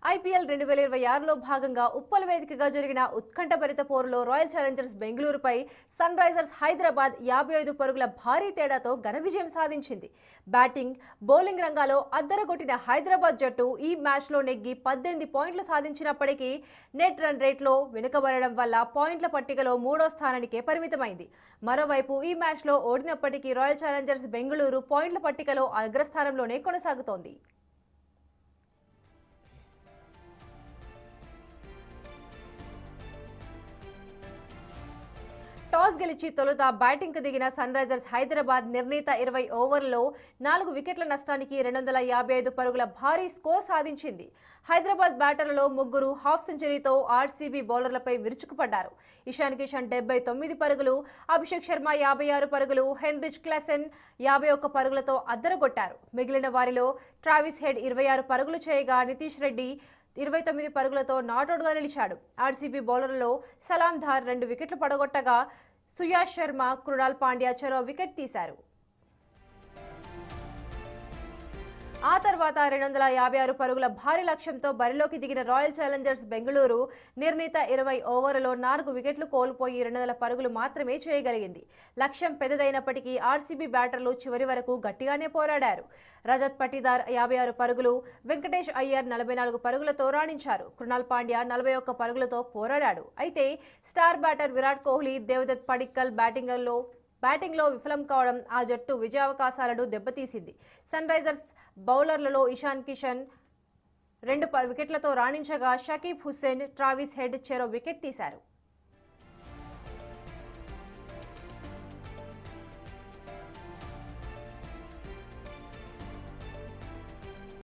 IPL 2026లో భాగంగా ఉప్పల్ వేదికగా జరిగిన ఉత్కంఠభరిత పోరులో రాయల్ ఛాలెంజర్స్ బెంగళూరుపై సన్ రైజర్స్ హైదరాబాద్ 55 పరుగుల భారీ తేడాతో ఘన విజయం సాధించింది. బ్యాటింగ్, బౌలింగ్ రంగాల్లో అద్దరగొట్టిన హైదరాబాద్ జట్టు ఈ మ్యాచ్లో నెగ్గి 18 పాయింట్లు సాధించినప్పటికీ నెట్ రన్ రేట్లో వెనుకబడడం వల్ల పాయింట్ల పట్టికలో 3వ స్థానానికే పరిమితమైంది. మరోవైపు ఈ మ్యాచ్లో ఓడినప్పటికీ రాయల్ ఛాలెంజర్స్ బెంగళూరు పాయింట్ల పట్టికలో అగ్రస్థానంలోనే కొనసాగుతోంది. టాస్ గెలిచి తొలుత బ్యాటింగ్కు దిగిన సన్ రైజర్స్ హైదరాబాద్ నిర్ణీత 20 ఓవర్లలో 4 వికెట్ల నష్టానికి 255 పరుగుల భారీ స్కోర్ సాధించింది. హైదరాబాద్ బ్యాటర్లలో ముగ్గురు హాఫ్ సెంచరీతో ఆర్సీబీ బౌలర్లపై విరుచుకుపడ్డారు. ఇషాన్ కిషన్ 79 పరుగులు, అభిషేక్ శర్మ 56 పరుగులు, హెన్రిచ్ క్లాసెన్ 51 పరుగులతో అద్దరగొట్టారు. మిగిలిన వారిలో ట్రావిస్ హెడ్ 26 పరుగులు చేయగా నితీష్ రెడ్డి 29 పరుగులతో నాటౌట్గా నిలిచాడు. ఆర్సీబీ బౌలర్లలో సలాం ధార్ 2 వికెట్లు పడగొట్టగా సుయాష్ శర్మ, కృణాల్ పాండ్యా చెరో వికెట్ తీశారు. ఆ తర్వాత 256 పరుగుల భారీ లక్ష్యంతో బరిలోకి దిగిన రాయల్ ఛాలెంజర్స్ బెంగళూరు నిర్ణీత 20 ఓవర్లలో 4 వికెట్లు కోల్పోయి 200 పరుగులు మాత్రమే చేయగలిగింది. లక్ష్యం పెద్దదైనప్పటికీ ఆర్సీబీ బ్యాటర్లు చివరి వరకు గట్టిగానే పోరాడారు. రజత్ పటీదార్ 56 పరుగులు, వెంకటేష్ అయ్యర్ 44 పరుగులతో రాణించారు. కృణాల్ పాండ్యా 41 పరుగులతో పోరాడాడు. అయితే స్టార్ బ్యాటర్ విరాట్ కోహ్లీ, దేవదత్ పడిక్కల్ బ్యాటింగ్లో విఫలం కావడం ఆ జట్టు విజయావకాశాలను దెబ్బతీసింది. సన్ రైజర్స్ బౌలర్లలో ఇషాన్ కిషన్ 2 వికెట్లతో రాణించగా షకీబ్ హుస్సేన్, ట్రావిస్ హెడ్ చెరో వికెట్ తీశారు.